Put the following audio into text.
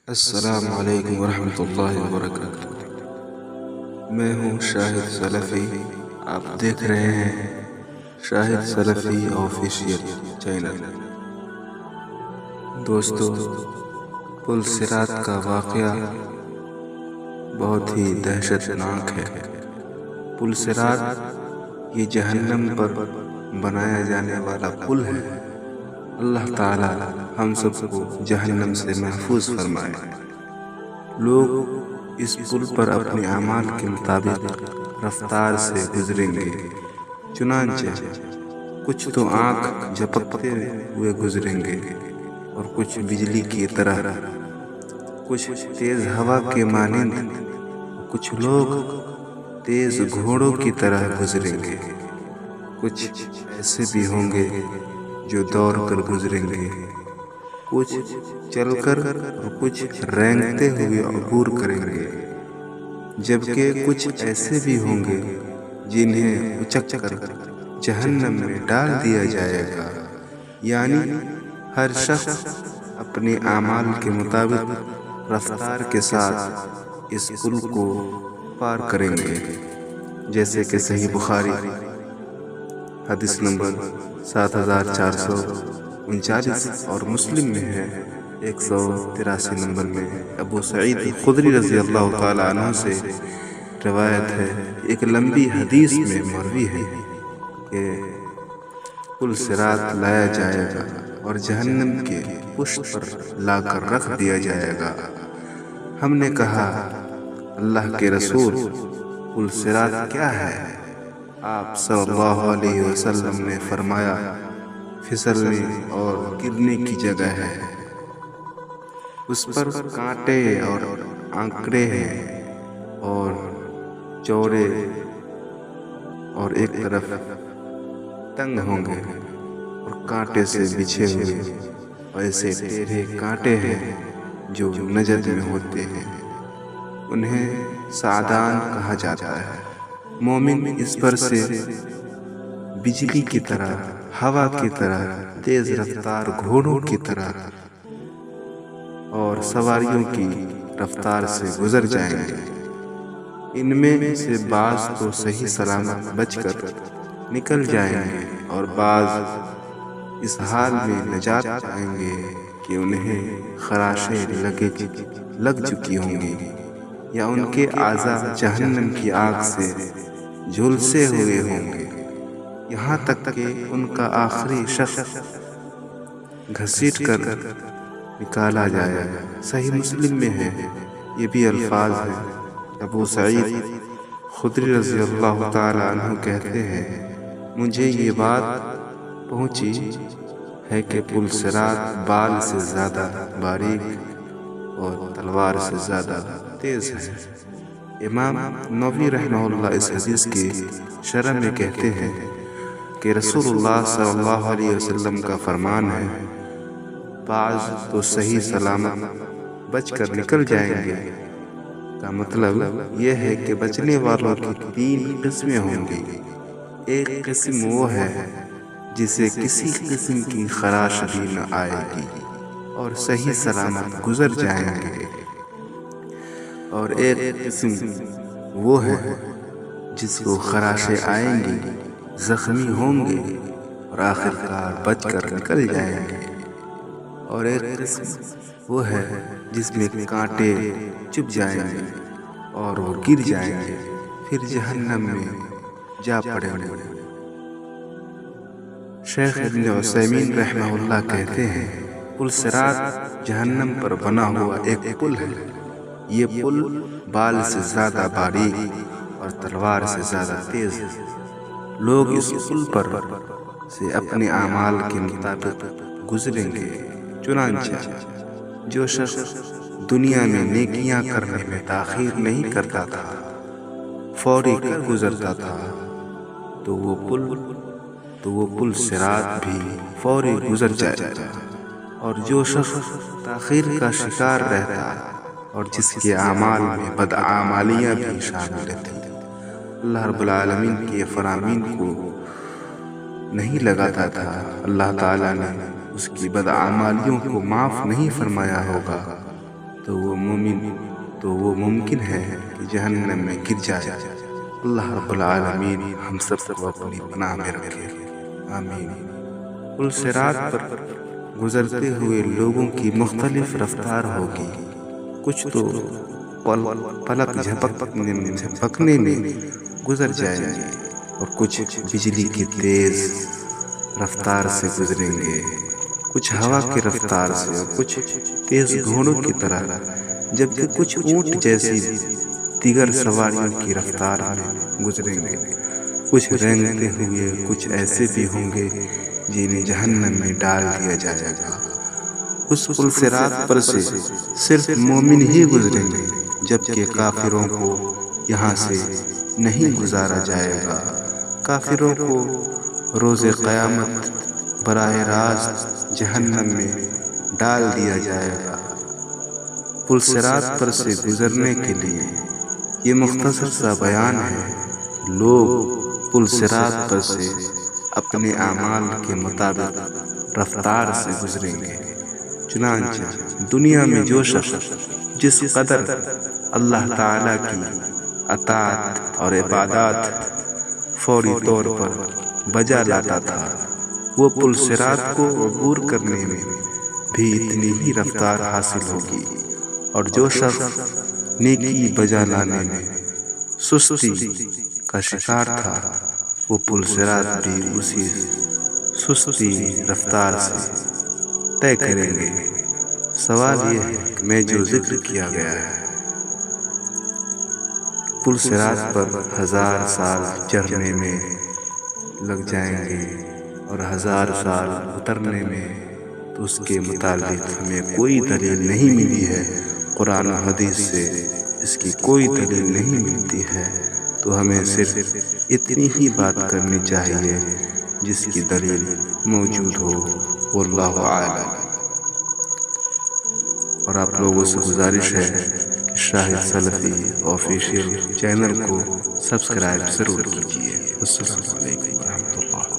السلام علیکم ورحمۃ اللہ وبرکاتہ۔ میں ہوں شاہد سلفی۔ آپ دیکھ رہے ہیں شاہد سلفی آفیشیل چینل۔ دوستو، پل صراط کا واقعہ بہت ہی دہشت ناک ہے۔ پل صراط یہ جہنم پر بنایا جانے والا پل ہے۔ اللہ تعالی ہم سب کو جہنم سے محفوظ فرمائے۔ لوگ اس پل پر اپنے اعمال کے مطابق رفتار سے گزریں گے، چنانچہ کچھ تو آنکھ جھپکتے ہوئے گزریں گے اور کچھ بجلی کی طرح، کچھ تیز ہوا کے مانند، کچھ لوگ تیز گھوڑوں کی طرح گزریں گے۔ کچھ ایسے بھی ہوں گے جو دوڑ کر گزریں گے، کچھ چل کر اور کچھ رینگتے ہوئے عبور کریں گے، جبکہ کچھ ایسے بھی ہوں گے جنہیں اچک کر جہنم میں ڈال دیا جائے گا۔ یعنی ہر شخص اپنے اعمال کے مطابق رفتار کے ساتھ اس پل کو پار کریں گے، جیسے کہ صحیح بخاری حدیث نمبر 7439 اور مسلم میں ہے 183 نمبر میں ابو سعید خدری رضی اللہ تعالیٰ عنہ سے روایت ہے۔ ایک لمبی حدیث میں مروی ہے کہ پل صراط لایا جائے گا اور جہنم کے پشت پر لا کر رکھ دیا جائے گا۔ ہم نے کہا، اللہ کے رسول، پل صراط کیا ہے؟ آپ صلی اللہ علیہ وسلم نے فرمایا، پھسلنے اور گرنے کی جگہ ہے، اس پر کانٹے اور آنکڑے ہیں اور چوڑے اور ایک طرف تنگ ہوں گے اور کانٹے سے بچھے ہوئے ایسے ٹیڑھے کانٹے ہیں جو نجد میں ہوتے ہیں، انہیں سعدان کہا جاتا ہے۔ مومن اس پر سے بجلی کی طرح، ہوا کی طرح، تیز رفتار گھوڑوں کی طرح اور سواریوں کی رفتار سے گزر جائیں گے۔ ان میں سے بعض تو صحیح سلامت بچ کر نکل جائیں گے اور بعض اس حال میں نجات پائیں گے کہ انہیں خراشیں لگ چکی ہوں گی یا ان کے اعضاء جہنم کی آگ سے جھلسے ہوئے ہوں گے، یہاں تک کہ ان کا آخری شخص گھسیٹ کر نکالا جائے گا۔ صحیح مسلم میں ہے، یہ بھی الفاظ ہیں۔ ابو سعید خدری رضی اللہ تعالیٰ عنہ کہتے ہیں، مجھے یہ بات پہنچی ہے کہ پل صراط بال سے زیادہ باریک اور تلوار سے زیادہ تیز ہے۔ امام نووی رحمہ اللہ اس حدیث کی شرح میں کہتے ہیں کہ رسول اللہ صلی اللہ علیہ وسلم کا فرمان ہے، بعض تو صحیح سلامت بچ کر نکل جائیں گے، کا مطلب یہ ہے کہ بچنے والوں کی 3 قسمیں ہوں گی۔ ایک قسم وہ ہے جسے کسی قسم کی خراش بھی نہ آئے گی اور صحیح سلامت گزر جائیں گے، اور ایک قسم وہ ہے جس کو خراشیں آئیں گی، زخمی ہوں گے اور آخرکار بچ کر نکل جائیں گے، اور ایک قسم وہ ہے جس میں کانٹے چبھ جائیں گے اور وہ گر جائیں گے، پھر جہنم میں جا پڑیں گے۔ شیخ ابن عثیمین رحمہ اللہ کہتے ہیں، پل صراط جہنم پر بنا ہوا ایک پل ہے۔ یہ پل بال سے زیادہ باریک اور تلوار سے زیادہ تیز ہے۔ لوگ اس پل پر سے اپنے اعمال کے مطابق گزریں گے، چنانچہ جو شخص دنیا میں نیکیاں کرنے میں تاخیر نہیں کرتا تھا، فوری کر گزرتا تھا، تو وہ پل صراط بھی فوری گزر جائے گا، اور جو شخص تاخیر کا شکار رہتا اور جس کے اعمال میں بدعمالیاں بھی شامل تھیں، اللہ رب العالمین کے فرامین کو نہیں لگاتا تھا، اللہ تعالیٰ نے اس کی بدعمالیوں کو معاف نہیں فرمایا ہوگا، تو وہ ممکن ہے کہ جہنم میں گر جائے۔ اللہ رب العالمین ہم سب کو اپنی پناہ میں رکھے، آمین۔ پل صراط پر گزرتے ہوئے لوگوں کی مختلف رفتار ہوگی، کچھ تو پلک جھپکنے میں گزر جائیں گے اور کچھ بجلی کی تیز رفتار سے گزریں گے، کچھ ہوا کی رفتار سے اور کچھ تیز گھوڑوں کی طرح، جبکہ کچھ اونٹ جیسی دیگر سواریوں کی رفتار میں گزریں گے۔ کچھ رینگتے ہوئے کچھ ایسے بھی ہوں گے جنہیں جہنم میں ڈال دیا جائے گا۔ اس پل صراط پر سے صرف مومن ہی گزریں گے، جبکہ کافروں کو یہاں سے نہیں گزارا جائے گا۔ کافروں کو روز قیامت براہ راست جہنم میں ڈال دیا جائے گا۔ پل صراط پر سے گزرنے کے لیے یہ مختصر سا بیان ہے۔ لوگ پل صراط پر سے اپنے اعمال کے مطابق رفتار سے گزریں گے۔ چنانچہ دنیا میں جو شخص جس قدر اللہ تعالیٰ کی اطاعت اور عبادات فوری طور پر بجا لاتا تھا، وہ پل صراط کو عبور کرنے میں بھی اتنی ہی رفتار حاصل ہوگی، اور جو شخص نیکی بجا لانے میں سستی کا شکار تھا، وہ پل صراط بھی اسی سستی رفتار سے طے کریں گے۔ سوال یہ ہے کہ میں جو ذکر کیا گیا ہے، پل صراط پر 1000 سال چڑھنے میں لگ جائیں گے اور 1000 سال اترنے میں، تو اس کے متعلق ہمیں کوئی دلیل نہیں ملی ہے۔ قرآن و حدیث سے اس کی کوئی دلیل نہیں ملتی ہے، تو ہمیں صرف اتنی ہی بات کرنی چاہیے جس کی دلیل موجود ہو، واللہ اعلم۔ اور آپ لوگوں سے گزارش ہے کہ شاہد سلفی آفیشیل چینل کو سبسکرائب ضرور کیجیے۔ السلام علیکم۔